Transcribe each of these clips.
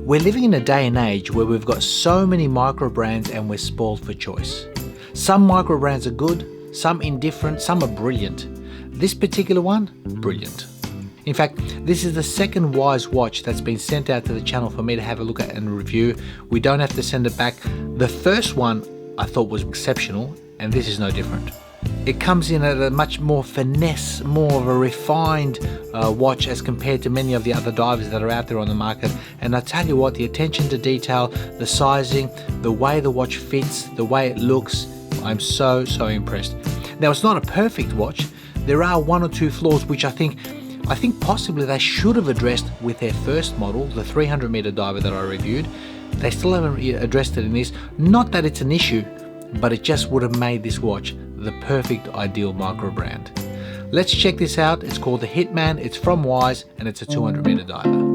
We're living in a day and age where we've got so many micro brands and we're spoiled for choice. Some micro brands are good, some indifferent, some are brilliant. This particular one, brilliant. In fact, this is the second Wise watch that's been sent out to the channel for me to have a look at and review. We don't have to send it back. The first one I thought was exceptional, and this is no different. It comes in at a much more finesse, more of a refined watch as compared to many of the other divers that are out there on the market. And I tell you what, the attention to detail, the sizing, the way the watch fits, the way it looks, I'm so impressed. Now, it's not a perfect watch. There are one or two flaws which I think possibly they should have addressed with their first model, the 300 meter diver that I reviewed. They still haven't addressed it in this. Not that it's an issue, but it just would have made this watch the perfect ideal micro brand. Let's check this out. It's called the Hitman. It's from Wise and it's a 200 meter diver.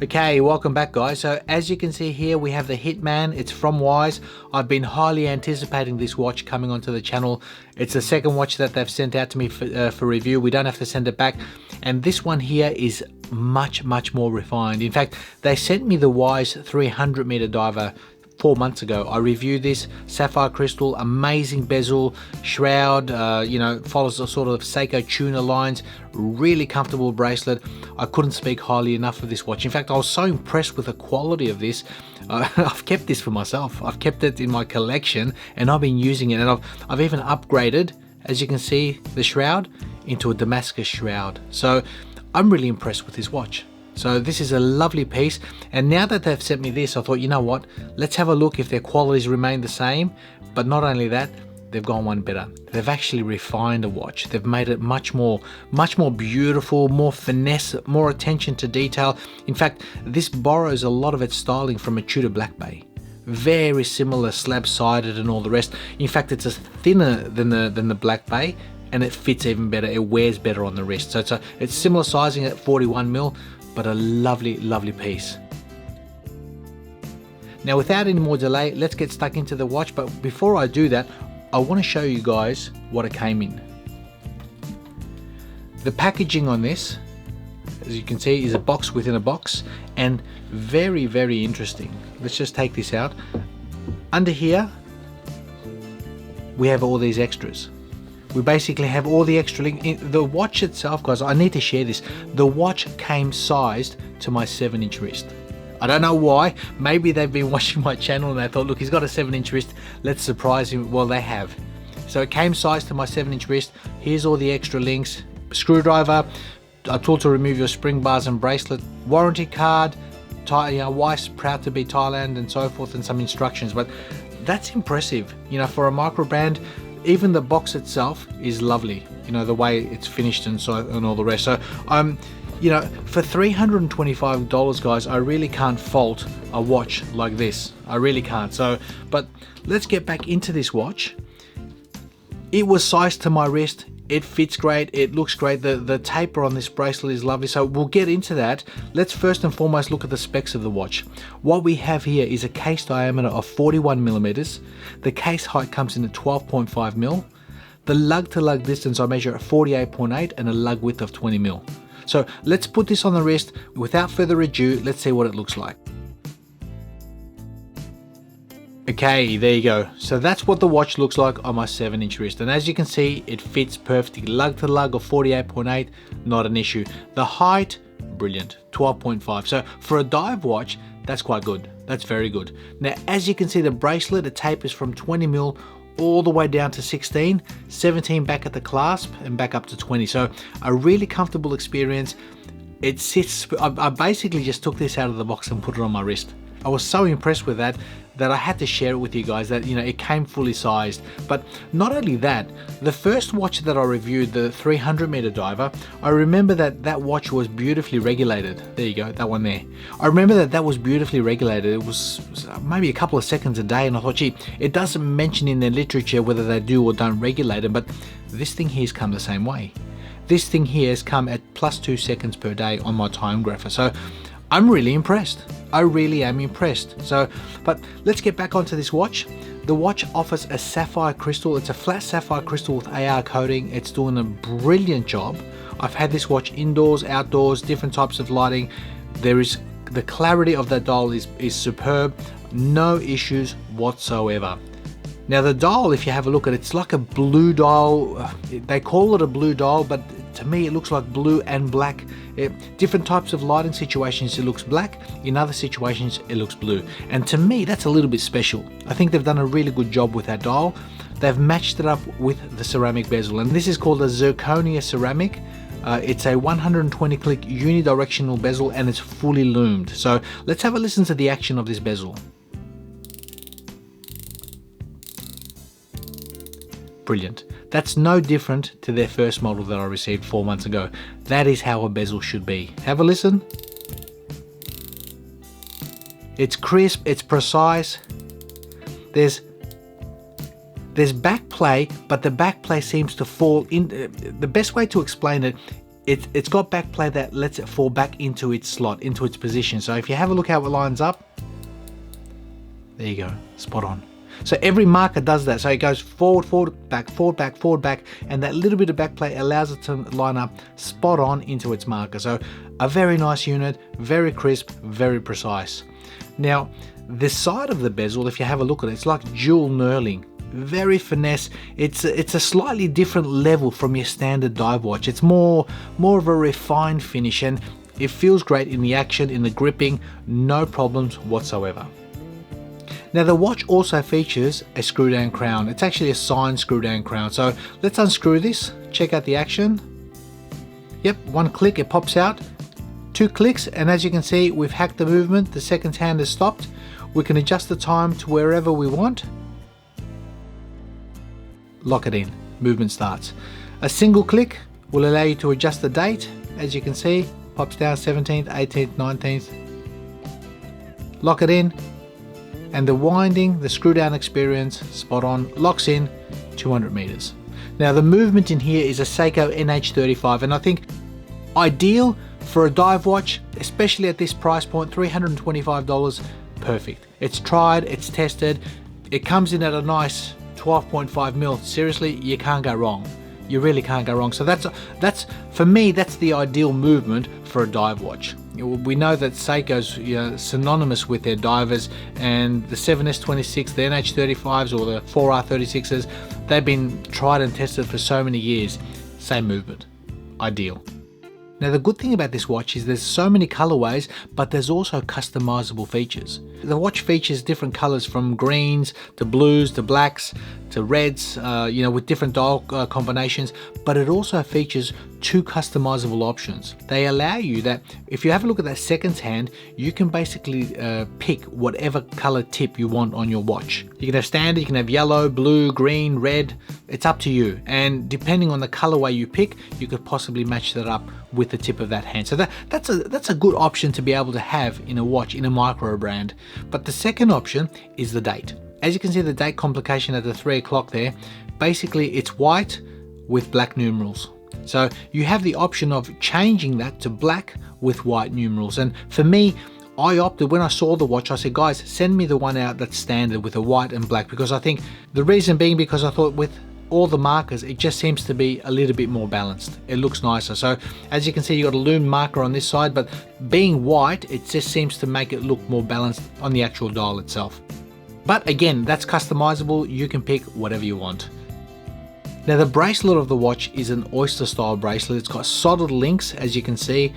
Okay, welcome back guys. So as you can see here, we have the Hitman. It's from Wise. I've been highly anticipating this watch coming onto the channel. It's the second watch that they've sent out to me for review. We don't have to send it back. And this one here is much more refined. In fact, they sent me the Wise 300 meter diver 4 months ago. I reviewed this, sapphire crystal, amazing bezel, shroud, follows the sort of Seiko tuna lines, really comfortable bracelet. I couldn't speak highly enough of this watch. In fact, I was so impressed with the quality of this. I've kept this for myself. I've kept it in my collection and I've been using it, and I've even upgraded, as you can see, the shroud into a Damascus shroud. So I'm really impressed with this watch. So this is a lovely piece, and now that they've sent me this, I thought, you know what, let's have a look if their qualities remain the same. But not only that, they've gone one better. They've actually refined the watch. They've made it much more beautiful, more finesse, more attention to detail. In fact, this borrows a lot of its styling from a Tudor Black Bay. Very similar, slab-sided and all the rest. In fact, it's thinner than the Black Bay, and it fits even better. It wears better on the wrist. So it's similar sizing at 41 mil. But a lovely piece. Now, without any more delay, let's get stuck into the watch. But before I do that, I want to show you guys what it came in. The packaging on this, as you can see, is a box within a box, and very interesting. Let's just take this out. Under here, we have all these extras. We basically have all the extra the watch itself, guys. I need to share this. The watch came sized to my 7-inch wrist. I don't know why. Maybe they've been watching my channel and they thought, look, he's got a 7-inch wrist, let's surprise him. Well, they have. So it came sized to my 7-inch wrist. Here's all the extra links: screwdriver, a tool to remove your spring bars and bracelet, warranty card, Wise proud to be Thailand, and so forth, and some instructions. But that's impressive, for a micro brand. Even the box itself is lovely, the way it's finished and all the rest. So for $325, guys, I really can't fault a watch like this. I really can't. But let's get back into this watch. It was sized to my wrist. It fits great. It looks great. The taper on this bracelet is lovely. So we'll get into that. Let's first and foremost look at the specs of the watch. What we have here is a case diameter of 41 millimeters. The case height comes in at 12.5 mil. The lug to lug distance I measure at 48.8 and a lug width of 20 mil. So let's put this on the wrist. Without further ado, let's see what it looks like. Okay, there you go. So that's what the watch looks like on my 7-inch wrist, and as you can see, it fits perfectly. Lug to lug of 48.8, not an issue. The height, brilliant, 12.5. So for a dive watch, that's quite good. That's very good. Now, as you can see, the bracelet, it tapers from 20 mil all the way down to 16, 17 back at the clasp and back up to 20. So a really comfortable experience. It sits, I basically just took this out of the box and put it on my wrist. I was so impressed with that I had to share it with you guys, that, you know, it came fully sized. But not only that, the first watch that I reviewed, the 300 meter diver, I remember that watch was beautifully regulated. There you go, that one there. I remember that was beautifully regulated. It was maybe a couple of seconds a day, and I thought, gee, it doesn't mention in their literature whether they do or don't regulate it, but this thing here's come the same way. This thing here has come at +2 seconds per day on my time grapher. So I'm really impressed. I really am impressed. So, but let's get back onto this watch. The watch offers a sapphire crystal. It's a flat sapphire crystal with AR coating. It's doing a brilliant job. I've had this watch indoors, outdoors, different types of lighting. The clarity of that dial is superb. No issues whatsoever. Now the dial, if you have a look at it, it's like a blue dial. They call it a blue dial, but to me it looks like blue and black. Different types of lighting situations it looks black, in other situations it looks blue, and to me that's a little bit special. I think they've done a really good job with that dial. They've matched it up with the ceramic bezel, and this is called a zirconia ceramic. It's a 120 click unidirectional bezel, and it's fully loomed. So let's have a listen to the action of this bezel. Brilliant. That's no different to their first model that I received 4 months ago. That is how a bezel should be. Have a listen. It's crisp, it's precise. There's back play, but the back play seems to fall in. The best way to explain it, it's got back play that lets it fall back into its slot, into its position. So if you have a look how it lines up, there you go, spot on. So every marker does that. So it goes forward, forward, back, forward, back, forward, back, and that little bit of back play allows it to line up spot on into its marker. So a very nice unit, very crisp, very precise. Now, the side of the bezel, if you have a look at it, it's like jewel knurling. Very finesse. It's a slightly different level from your standard dive watch. It's more of a refined finish, and it feels great in the action, in the gripping, no problems whatsoever. Now the watch also features a screw down crown. It's actually a signed screw down crown. So let's unscrew this, check out the action. Yep, one click, it pops out. 2 clicks, and as you can see, we've hacked the movement. The second hand has stopped. We can adjust the time to wherever we want. Lock it in, movement starts. A single click will allow you to adjust the date. As you can see, pops down 17th, 18th, 19th. Lock it in. And the winding, the screw down experience, spot on, locks in 200 meters. Now the movement in here is a Seiko NH35, and I think ideal for a dive watch, especially at this price point, $325, perfect. It's tried, it's tested, it comes in at a nice 12.5 mil. Seriously, you can't go wrong. You really can't go wrong. So that's for me, that's the ideal movement for a dive watch. We know that Seiko's synonymous with their divers, and the 7S26, the NH35s or the 4R36s, they've been tried and tested for so many years. Same movement, ideal. Now the good thing about this watch is there's so many colorways, but there's also customizable features. The watch features different colors, from greens to blues to blacks to reds, with different dial combinations, but it also features 2 customizable options. They allow you that, if you have a look at that seconds hand, you can basically pick whatever color tip you want on your watch. You can have standard, you can have yellow, blue, green, red, it's up to you. And depending on the colorway you pick, you could possibly match that up with the tip of that hand. So that's a good option to be able to have in a watch, in a micro brand. But the second option is the date. As you can see, the date complication at the 3 o'clock there, basically it's white with black numerals. So you have the option of changing that to black with white numerals. And for me, I opted, when I saw the watch, I said, guys, send me the one out that's standard with a white and black, because I think the reason being, because I thought with all the markers, it just seems to be a little bit more balanced. It looks nicer. So as you can see, you got a lume marker on this side, but being white, it just seems to make it look more balanced on the actual dial itself. But again, that's customizable. You can pick whatever you want. Now the bracelet of the watch is an oyster style bracelet. It's got solid links, as you can see,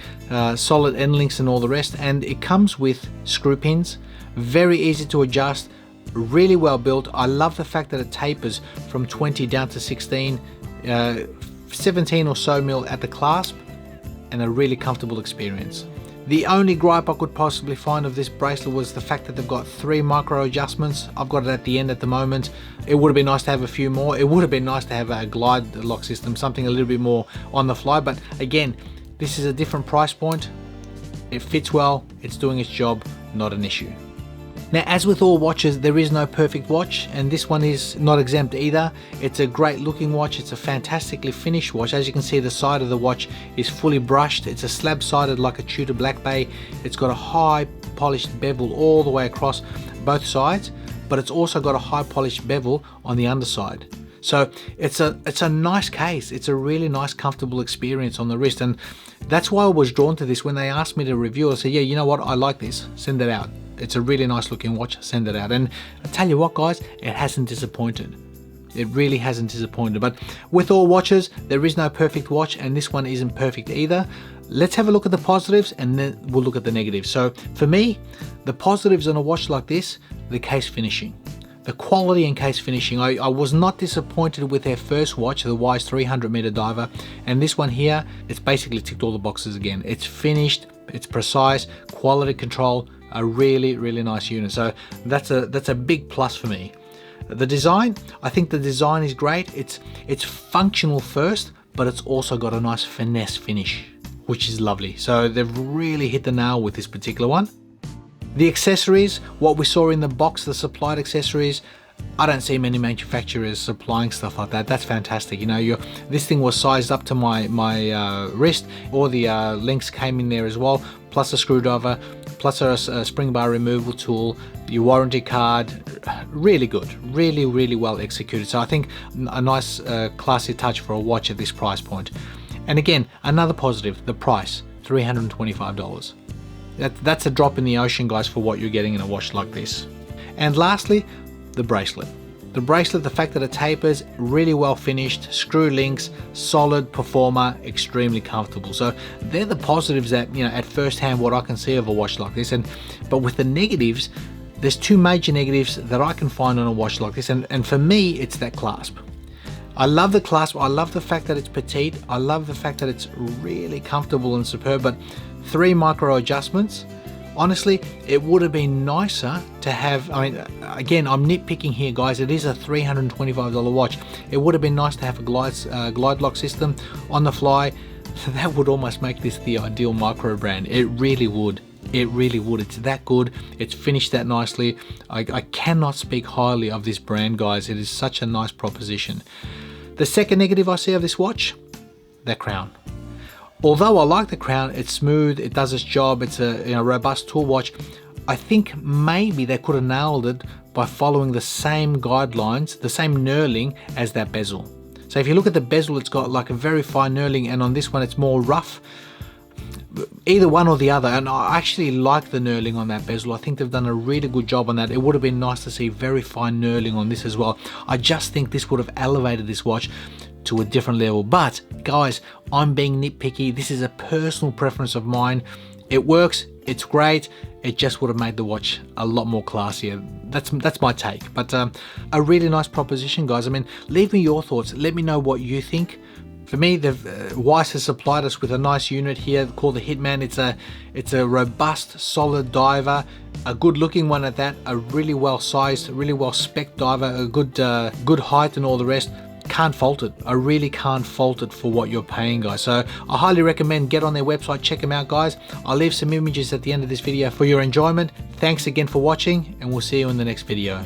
solid end links and all the rest, and it comes with screw pins. Very easy to adjust, really well built. I love the fact that it tapers from 20 down to 16, 17 or so mil at the clasp, and a really comfortable experience. The only gripe I could possibly find of this bracelet was the fact that they've got 3 micro adjustments. I've got it at the end at the moment. It would have been nice to have a few more. It would have been nice to have a glide lock system, something a little bit more on the fly, but again, this is a different price point. It fits well, it's doing its job, not an issue. Now, as with all watches, there is no perfect watch, and this one is not exempt either. It's a great looking watch. It's a fantastically finished watch. As you can see, the side of the watch is fully brushed. It's a slab sided like a Tudor Black Bay. It's got a high polished bevel all the way across both sides, but it's also got a high polished bevel on the underside. So it's a nice case. It's a really nice, comfortable experience on the wrist, and that's why I was drawn to this. When they asked me to review it, I said, yeah, you know what, I like this, send it out. It's a really nice looking watch, send it out. And I tell you what guys, it hasn't disappointed. It really hasn't disappointed. But with all watches, there is no perfect watch, and this one isn't perfect either. Let's have a look at the positives and then we'll look at the negatives. So for me, the positives on a watch like this, the case finishing. The quality and case finishing, I was not disappointed with their first watch, the Wise 300 meter diver, and this one here, it's basically ticked all the boxes again. It's finished, it's precise, quality control, a really, really nice unit. So that's a big plus for me. The design, I think the design is great. It's functional first, but it's also got a nice finesse finish, which is lovely. So they've really hit the nail with this particular one. The accessories, what we saw in the box, the supplied accessories, I don't see many manufacturers supplying stuff like that. That's fantastic. You know, this thing was sized up to my wrist. All the links came in there as well, plus a screwdriver, plus a spring bar removal tool, your warranty card. Really good, really, really well executed. So I think a nice classy touch for a watch at this price point. And again, another positive, the price, $325. That's a drop in the ocean, guys, for what you're getting in a watch like this. And lastly, the bracelet. The bracelet, the fact that it tapers, really well finished, screw links, solid performer, extremely comfortable. So they're the positives that, you know, at first hand what I can see of a watch like this. But with the negatives, there's 2 major negatives that I can find on a watch like this, and for me, it's that clasp. I love the clasp. I love the fact that it's petite. I love the fact that it's really comfortable and superb, but 3 micro adjustments. Honestly, it would have been nicer to have, I mean, again, I'm nitpicking here, guys. It is a $325 watch. It would have been nice to have a glide lock system on the fly. That would almost make this the ideal micro brand. It really would. It really would. It's that good. It's finished that nicely. I cannot speak highly of this brand, guys. It is such a nice proposition. The second negative I see of this watch, that crown. Although I like the crown, it's smooth, it does its job, it's a robust tool watch. I think maybe they could have nailed it by following the same guidelines, the same knurling as that bezel. So if you look at the bezel, it's got like a very fine knurling, and on this one it's more rough. Either one or the other, and I actually like the knurling on that bezel. I think they've done a really good job on that. It would have been nice to see very fine knurling on this as well. I just think this would have elevated this watch to a different level. But guys, I'm being nitpicky. This is a personal preference of mine. It works, it's great. It just would have made the watch a lot more classier. That's my take. But a really nice proposition, guys. I mean, leave me your thoughts. Let me know what you think. For me, Wise has supplied us with a nice unit here called the Hitman. It's a robust, solid diver, a good looking one at that, a really well sized, really well spec'd diver, a good height and all the rest. Can't fault it. I really can't fault it for what you're paying, guys. So I highly recommend get on their website, check them out, guys. I'll leave some images at the end of this video for your enjoyment. Thanks again for watching, and we'll see you in the next video.